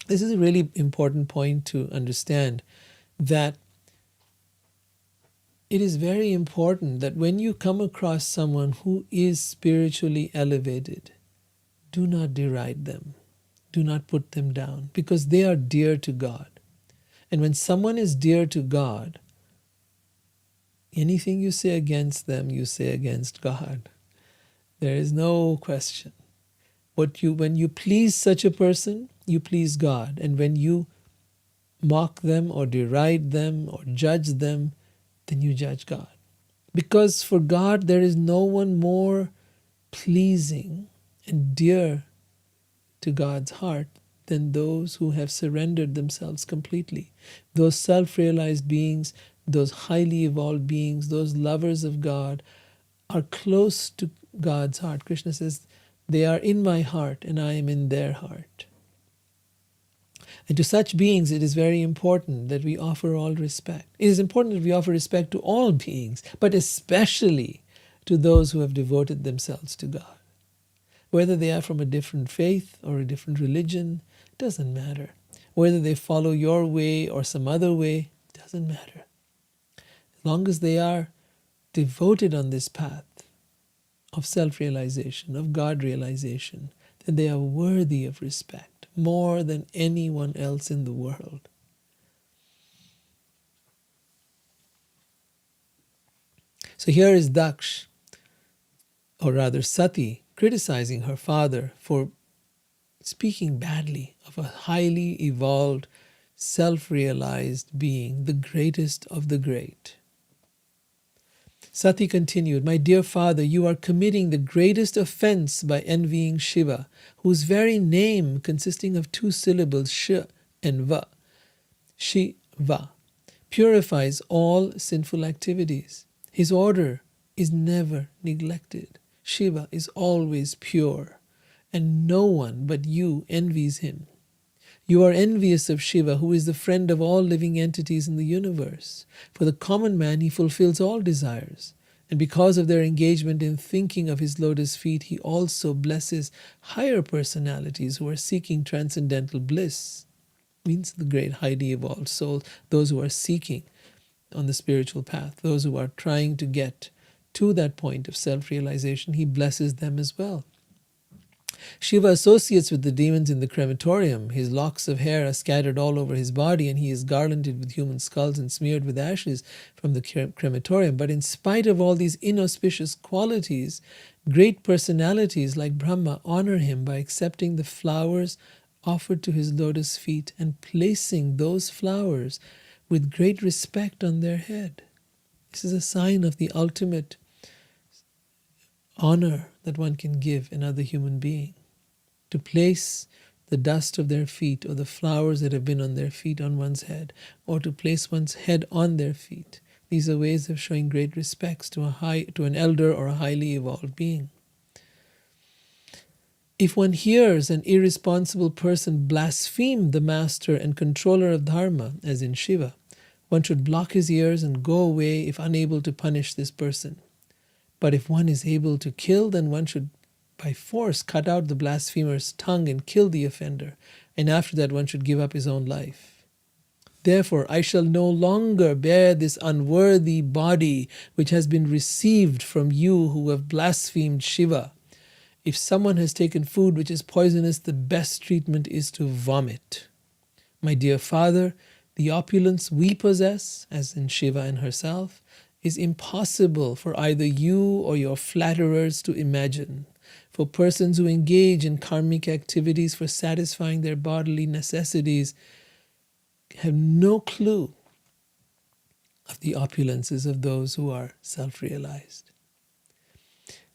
This is a really important point to understand, that it is very important that when you come across someone who is spiritually elevated, do not deride them. Do not put them down, because they are dear to God. And when someone is dear to God, anything you say against them, you say against God. There is no question. When you please such a person, you please God. And when you mock them or deride them or judge them, then you judge God. Because for God, there is no one more pleasing and dear to God's heart than those who have surrendered themselves completely. Those self-realized beings, those highly evolved beings, those lovers of God are close to God's heart. Krishna says, they are in my heart and I am in their heart. And to such beings, it is very important that we offer all respect. It is important that we offer respect to all beings, but especially to those who have devoted themselves to God. Whether they are from a different faith or a different religion, doesn't matter. Whether they follow your way or some other way, doesn't matter. As long as they are devoted on this path of self-realization, of God realization, then they are worthy of respect more than anyone else in the world. So here is Daksh, or rather Sati, criticizing her father for speaking badly of a highly evolved, self-realized being, the greatest of the great. Sati continued, my dear father, you are committing the greatest offense by envying Shiva, whose very name, consisting of two syllables, Sh and Va, Shiva, purifies all sinful activities. His order is never neglected. Shiva is always pure, and no one but you envies him. You are envious of Shiva, who is the friend of all living entities in the universe. For the common man, he fulfills all desires. And because of their engagement in thinking of his lotus feet, he also blesses higher personalities who are seeking transcendental bliss. Means the great highly evolved soul, those who are seeking on the spiritual path, those who are trying to get to that point of self-realization, he blesses them as well. Shiva associates with the demons in the crematorium. His locks of hair are scattered all over his body, and he is garlanded with human skulls and smeared with ashes from the crematorium. But in spite of all these inauspicious qualities, great personalities like Brahma honor him by accepting the flowers offered to his lotus feet and placing those flowers with great respect on their head. This is a sign of the ultimate honor that one can give another human being. To place the dust of their feet or the flowers that have been on their feet on one's head, or to place one's head on their feet. These are ways of showing great respects to an elder or a highly evolved being. If one hears an irresponsible person blaspheme the master and controller of Dharma, as in Shiva, one should block his ears and go away if unable to punish this person. But if one is able to kill, then one should by force cut out the blasphemer's tongue and kill the offender, and after that one should give up his own life. Therefore, I shall no longer bear this unworthy body which has been received from you who have blasphemed Shiva. If someone has taken food which is poisonous, the best treatment is to vomit. My dear father, the opulence we possess, as in Shiva and herself, is impossible for either you or your flatterers to imagine. For persons who engage in karmic activities for satisfying their bodily necessities have no clue of the opulences of those who are self-realized.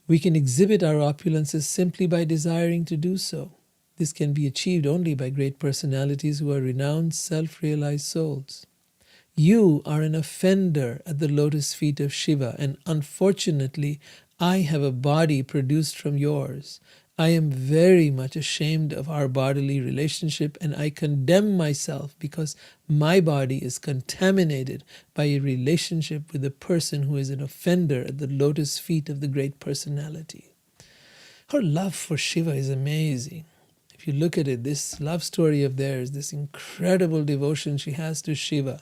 We can exhibit our opulences simply by desiring to do so. This can be achieved only by great personalities who are renowned self-realized souls. You are an offender at the lotus feet of Shiva, and unfortunately, I have a body produced from yours. I am very much ashamed of our bodily relationship, and I condemn myself because my body is contaminated by a relationship with a person who is an offender at the lotus feet of the great personality. Her love for Shiva is amazing. If you look at it, this love story of theirs, this incredible devotion she has to Shiva,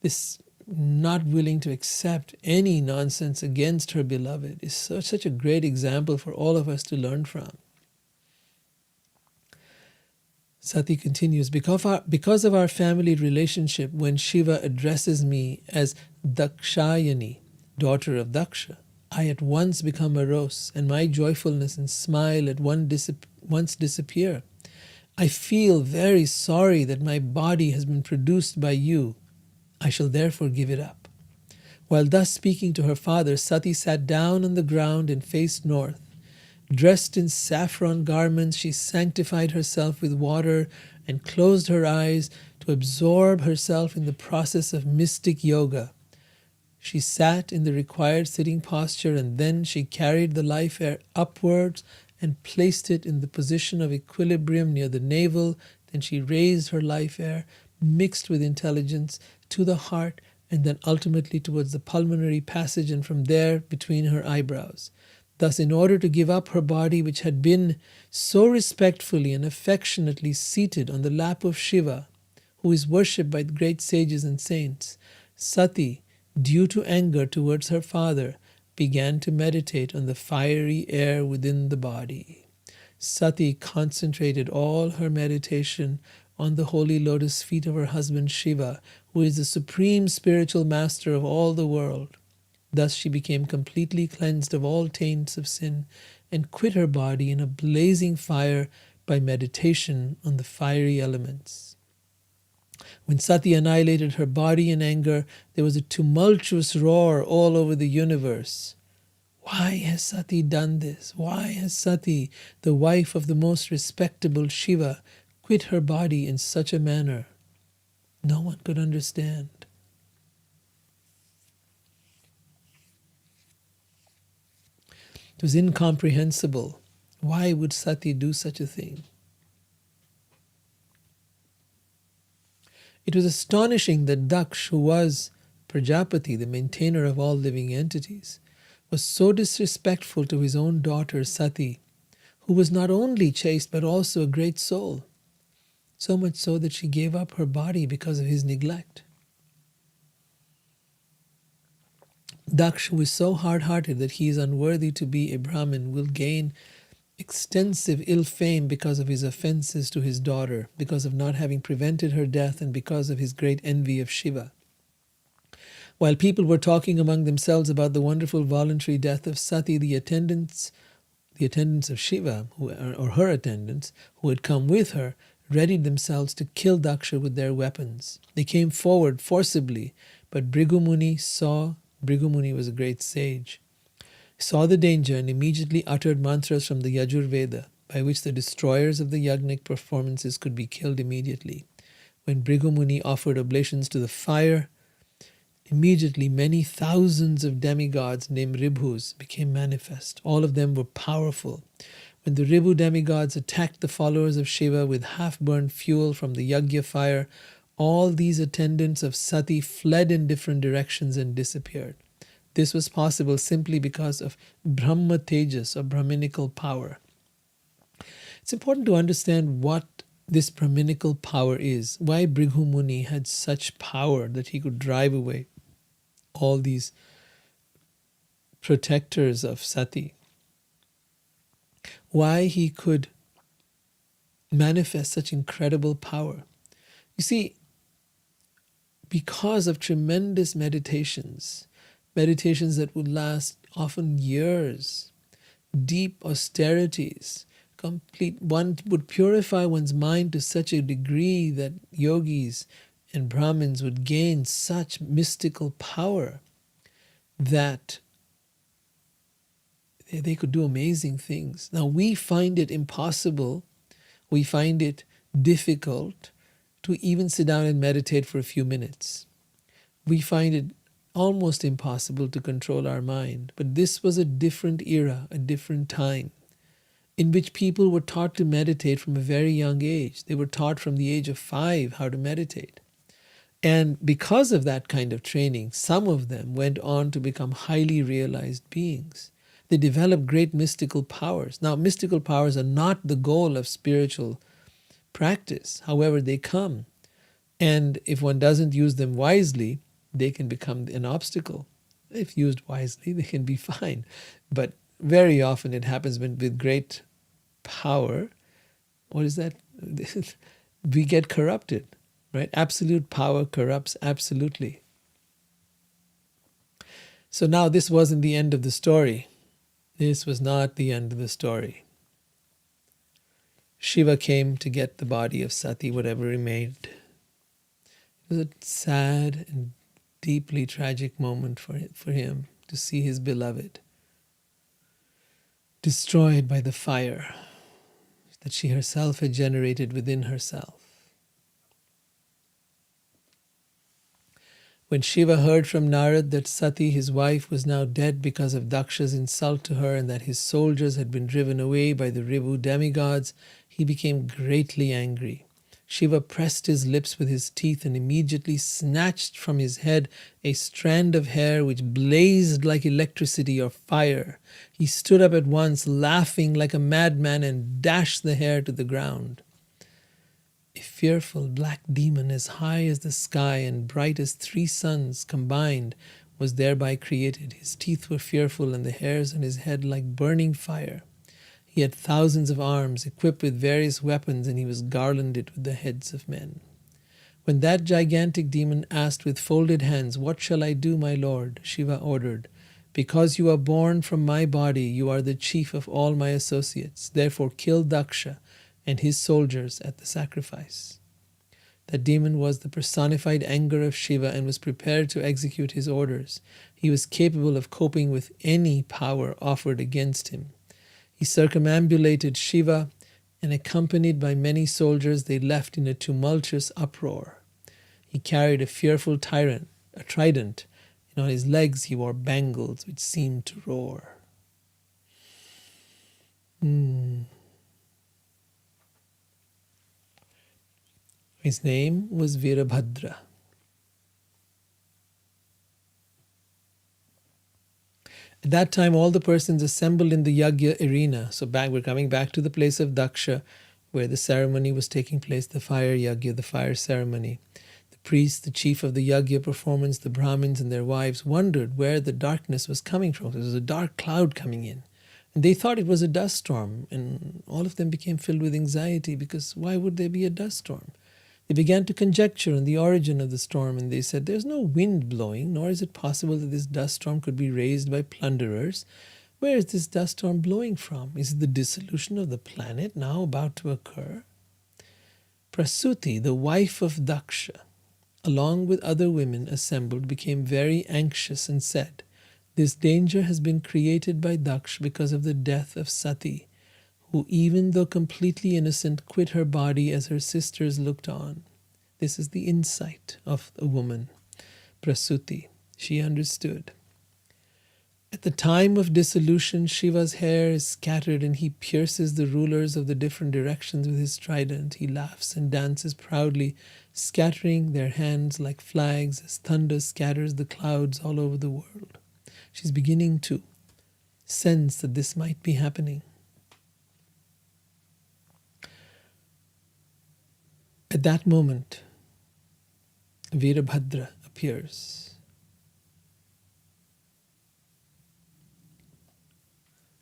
this not willing to accept any nonsense against her beloved, is such a great example for all of us to learn from. Sati continues, because of our family relationship, when Shiva addresses me as Dakshayani, daughter of Daksha, I at once become morose, and my joyfulness and smile at once disappear. I feel very sorry that my body has been produced by you. I shall therefore give it up. While thus speaking to her father, Sati sat down on the ground and faced north. Dressed in saffron garments, she sanctified herself with water and closed her eyes to absorb herself in the process of mystic yoga. She sat in the required sitting posture, and then she carried the life air upwards and placed it in the position of equilibrium near the navel. Then she raised her life air, mixed with intelligence, to the heart, and then ultimately towards the pulmonary passage, and from there between her eyebrows. Thus, in order to give up her body, which had been so respectfully and affectionately seated on the lap of Shiva, who is worshipped by great sages and saints, Sati, due to anger towards her father, began to meditate on the fiery air within the body. Sati concentrated all her meditation on the holy lotus feet of her husband Shiva, who is the supreme spiritual master of all the world. Thus she became completely cleansed of all taints of sin and quit her body in a blazing fire by meditation on the fiery elements. When Sati annihilated her body in anger, there was a tumultuous roar all over the universe. Why has Sati done this? Why has Sati, the wife of the most respectable Shiva, quit her body in such a manner? No one could understand. It was incomprehensible. Why would Sati do such a thing? It was astonishing that Daksh, who was Prajapati, the maintainer of all living entities, was so disrespectful to his own daughter Sati, who was not only chaste but also a great soul, so much so that she gave up her body because of his neglect. Daksh, who is so hard-hearted that he is unworthy to be a Brahmin, will gain extensive ill fame because of his offenses to his daughter, because of not having prevented her death, and because of his great envy of Shiva. While people were talking among themselves about the wonderful voluntary death of Sati, the attendants of Shiva, or her attendants, who had come with her, readied themselves to kill Daksha with their weapons. They came forward forcibly, but Bhrigu Muni was a great sage, saw the danger and immediately uttered mantras from the Yajur Veda, by which the destroyers of the yagnic performances could be killed immediately. When Bhrigu Muni offered oblations to the fire, immediately many thousands of demigods named Ribhus became manifest. All of them were powerful. When the Ribhu demigods attacked the followers of Shiva with half-burned fuel from the Yagya fire, all these attendants of Sati fled in different directions and disappeared. This was possible simply because of Brahma Tejas, or Brahminical power. It's important to understand what this Brahminical power is, why Bhrigu Muni had such power that he could drive away all these protectors of Sati, why he could manifest such incredible power. You see, because of tremendous meditations that would last often years, deep austerities, one would purify one's mind to such a degree that yogis and Brahmins would gain such mystical power that they could do amazing things. Now, we find it impossible, we find it difficult to even sit down and meditate for a few minutes. We find it almost impossible to control our mind. But this was a different era, a different time, in which people were taught to meditate from a very young age. They were taught from the age of 5 how to meditate. And because of that kind of training, some of them went on to become highly realized beings. They developed great mystical powers. Now, mystical powers are not the goal of spiritual practice. However, they come. And if one doesn't use them wisely, they can become an obstacle. If used wisely, they can be fine. But very often it happens with great power. What is that? We get corrupted, right? Absolute power corrupts absolutely. So now this wasn't the end of the story. This was not the end of the story. Shiva came to get the body of Sati, whatever remained. It was a sad and deeply tragic moment for him to see his beloved destroyed by the fire that she herself had generated within herself. When Shiva heard from Narad that Sati, his wife, was now dead because of Daksha's insult to her and that his soldiers had been driven away by the Ribhu demigods, he became greatly angry. Shiva pressed his lips with his teeth and immediately snatched from his head a strand of hair which blazed like electricity or fire. He stood up at once, laughing like a madman, and dashed the hair to the ground. A fearful black demon as high as the sky and bright as 3 suns combined was thereby created. His teeth were fearful and the hairs on his head like burning fire. He had thousands of arms equipped with various weapons, and he was garlanded with the heads of men. When that gigantic demon asked with folded hands, "What shall I do, my lord?" Shiva ordered, "Because you are born from my body, you are the chief of all my associates. Therefore kill Daksha and his soldiers at the sacrifice." That demon was the personified anger of Shiva and was prepared to execute his orders. He was capable of coping with any power offered against him. He circumambulated Shiva, and accompanied by many soldiers, they left in a tumultuous uproar. He carried a fearful trident, and on his legs he wore bangles which seemed to roar. His name was Virabhadra. At that time, all the persons assembled in the Yagya arena. So we're coming back to the place of Daksha, where the ceremony was taking place, the fire Yagya, the fire ceremony. The priest, the chief of the Yagya performance, the Brahmins and their wives wondered where the darkness was coming from. There was a dark cloud coming in. And they thought it was a dust storm, and all of them became filled with anxiety because why would there be a dust storm? They began to conjecture on the origin of the storm, and they said, there's no wind blowing, nor is it possible that this dust storm could be raised by plunderers. Where is this dust storm blowing from? Is it the dissolution of the planet now about to occur? Prasuti, the wife of Daksha, along with other women assembled, became very anxious and said, this danger has been created by Daksh because of the death of Sati, who even though completely innocent quit her body as her sisters looked on. This is the insight of a woman, Prasuti. She understood. At the time of dissolution, Shiva's hair is scattered and he pierces the rulers of the different directions with his trident. He laughs and dances proudly, scattering their hands like flags as thunder scatters the clouds all over the world. She's beginning to sense that this might be happening. At that moment, Virabhadra appears.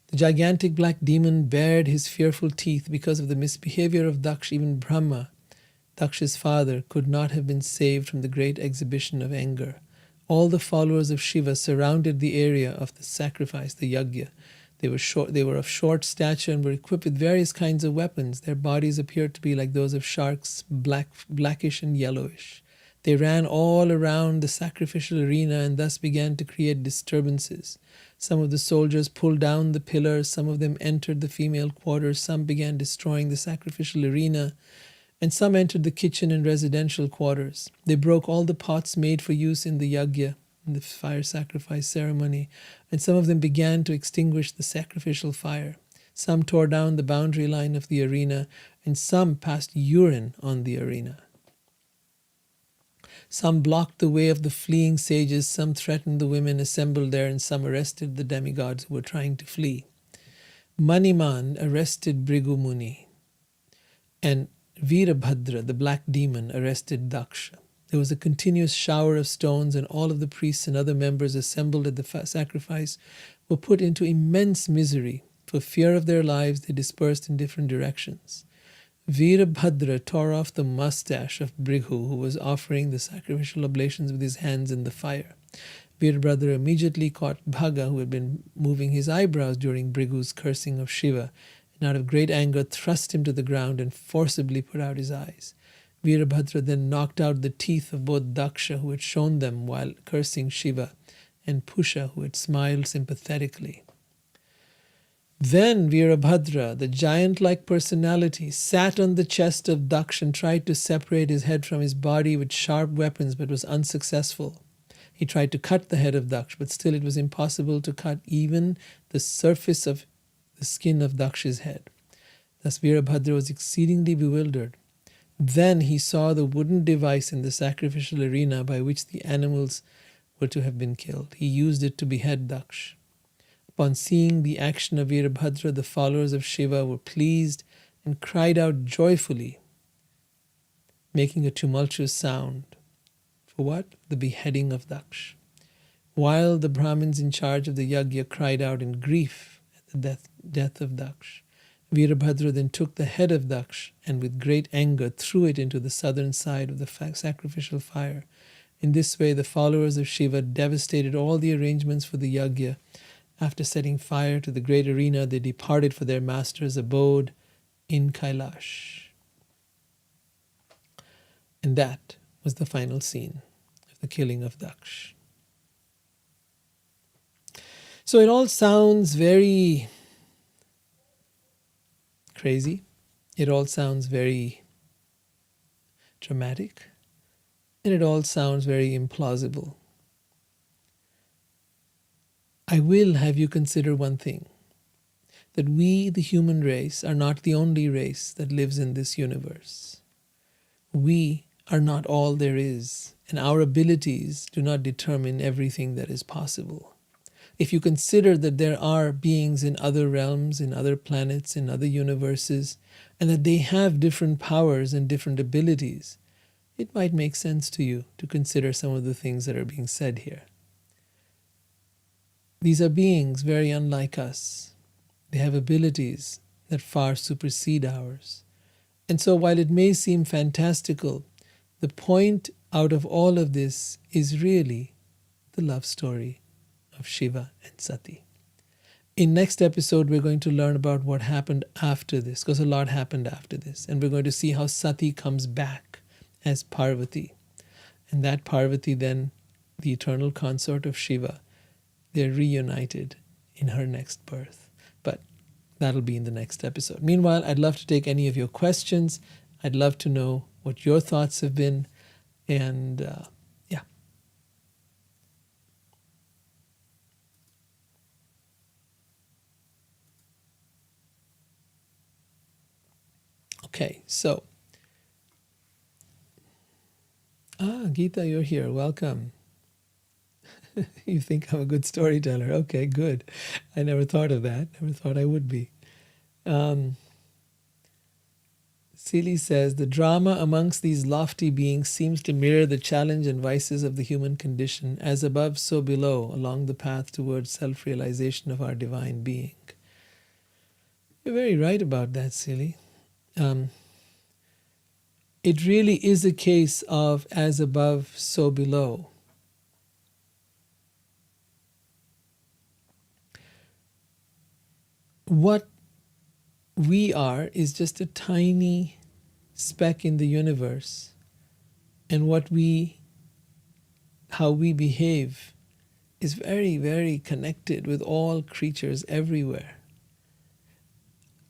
The gigantic black demon bared his fearful teeth because of the misbehavior of Daksh. Even Brahma, Daksha's father, could not have been saved from the great exhibition of anger. All the followers of Shiva surrounded the area of the sacrifice, the yajna. They were of short stature and were equipped with various kinds of weapons. Their bodies appeared to be like those of sharks, blackish and yellowish. They ran all around the sacrificial arena and thus began to create disturbances. Some of the soldiers pulled down the pillars, some of them entered the female quarters, some began destroying the sacrificial arena, and some entered the kitchen and residential quarters. They broke all the pots made for use in the yajna, in the fire sacrifice ceremony, and some of them began to extinguish the sacrificial fire. Some tore down the boundary line of the arena, and some passed urine on the arena. Some blocked the way of the fleeing sages, some threatened the women assembled there, and some arrested the demigods who were trying to flee. Maniman arrested Bhrigu Muni, and Virabhadra, the black demon, arrested Daksha. There was a continuous shower of stones, and all of the priests and other members assembled at the sacrifice were put into immense misery. For fear of their lives, they dispersed in different directions. Virabhadra tore off the mustache of Bhrigu, who was offering the sacrificial oblations with his hands in the fire. Virabhadra immediately caught Bhaga, who had been moving his eyebrows during Bhrigu's cursing of Shiva, and out of great anger thrust him to the ground and forcibly put out his eyes. Virabhadra then knocked out the teeth of both Daksha, who had shown them while cursing Shiva, and Pusha, who had smiled sympathetically. Then Virabhadra, the giant-like personality, sat on the chest of Daksh and tried to separate his head from his body with sharp weapons, but was unsuccessful. He tried to cut the head of Daksh, but still it was impossible to cut even the surface of the skin of Daksha's head. Thus Virabhadra was exceedingly bewildered. Then he saw the wooden device in the sacrificial arena by which the animals were to have been killed. He used it to behead Daksh. Upon seeing the action of Virabhadra, the followers of Shiva were pleased and cried out joyfully, making a tumultuous sound. For what? The beheading of Daksh. While the Brahmins in charge of the yajna cried out in grief at the death of Daksh, Virabhadra then took the head of Daksh and with great anger threw it into the southern side of the sacrificial fire. In this way, the followers of Shiva devastated all the arrangements for the yajna. After setting fire to the great arena, they departed for their master's abode in Kailash. And that was the final scene of the killing of Daksh. So it all sounds very crazy. It all sounds very dramatic. And it all sounds very implausible. I will have you consider one thing, that we, the human race, are not the only race that lives in this universe. We are not all there is, and our abilities do not determine everything that is possible. If you consider that there are beings in other realms, in other planets, in other universes, and that they have different powers and different abilities, it might make sense to you to consider some of the things that are being said here. These are beings very unlike us. They have abilities that far supersede ours. And so while it may seem fantastical, the point out of all of this is really the love story of Shiva and Sati. In next episode, we're going to learn about what happened after this, because a lot happened after this. And we're going to see how Sati comes back as Parvati. And that Parvati then, the eternal consort of Shiva, they're reunited in her next birth. But that'll be in the next episode. Meanwhile, I'd love to take any of your questions. I'd love to know what your thoughts have been. And yeah. Okay, so. Geeta, you're here. Welcome. You think I'm a good storyteller. Okay, good. I never thought of that. Never thought I would be. Seeley says, the drama amongst these lofty beings seems to mirror the challenge and vices of the human condition, as above, so below, along the path towards self-realization of our divine being. You're very right about that, Seeley. It really is a case of as above, so below. What we are is just a tiny speck in the universe, and how we behave is very, very connected with all creatures everywhere.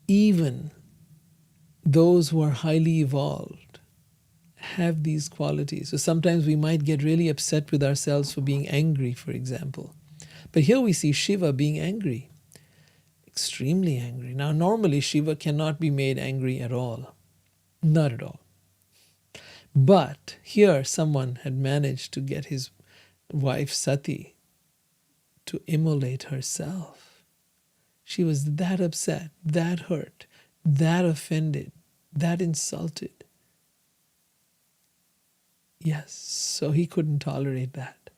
Even those who are highly evolved have these qualities. So sometimes we might get really upset with ourselves for being angry, for example. But here we see Shiva being angry. Extremely angry. Now, normally Shiva cannot be made angry at all. Not at all. But here someone had managed to get his wife Sati to immolate herself. She was that upset, that hurt, that offended, that insulted. Yes, so he couldn't tolerate that.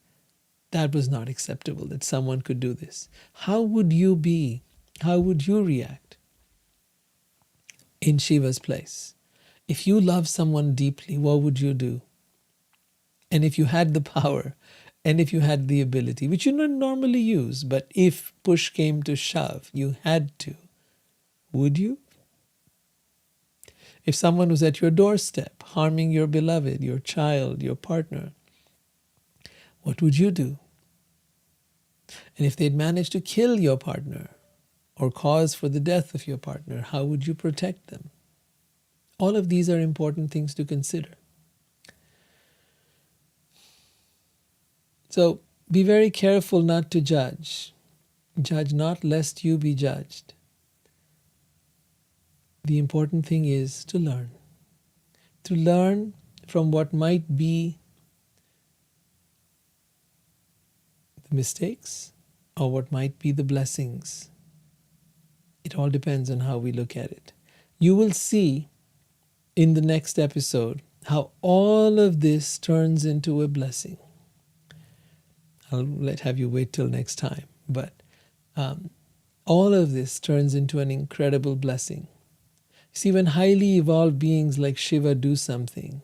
That was not acceptable, that someone could do this. How would you be? How would you react in Shiva's place? If you love someone deeply, what would you do? And if you had the power, and if you had the ability, which you don't normally use, but if push came to shove, you had to, would you? If someone was at your doorstep, harming your beloved, your child, your partner, what would you do? And if they'd managed to kill your partner, or cause for the death of your partner, how would you protect them? All of these are important things to consider. So be very careful not to judge. Judge not lest you be judged. The important thing is to learn. To learn from what might be the mistakes or what might be the blessings. It all depends on how we look at it. You will see in the next episode how all of this turns into a blessing. I'll have you wait till next time. But all of this turns into an incredible blessing. See, when highly evolved beings like Shiva do something,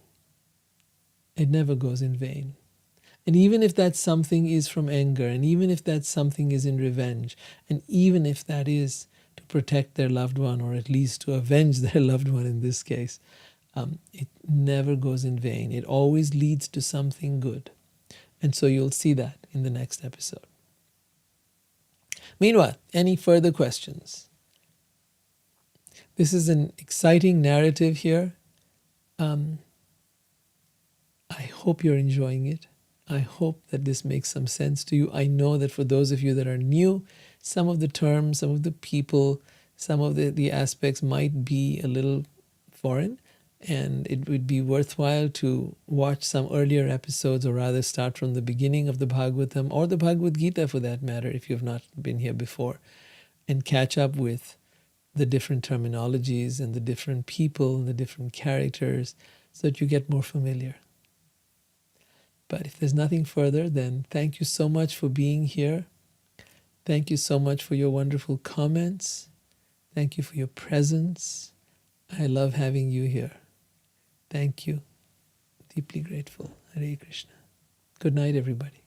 it never goes in vain. And even if that something is from anger, and even if that something is in revenge, and even if that is to protect their loved one, or at least to avenge their loved one in this case, it never goes in vain. It always leads to something good. And so you'll see that in the next episode. Meanwhile, any further questions? This is an exciting narrative here. I hope you're enjoying it. I hope that this makes some sense to you. I know that for those of you that are new, some of the terms, some of the people, some of the aspects might be a little foreign, and it would be worthwhile to watch some earlier episodes, or rather start from the beginning of the Bhagavatam, or the Bhagavad Gita for that matter, if you've not been here before, and catch up with the different terminologies and the different people, the different characters, so that you get more familiar. But if there's nothing further, then thank you so much for being here. Thank you so much for your wonderful comments. Thank you for your presence. I love having you here. Thank you. Deeply grateful. Hare Krishna. Good night, everybody.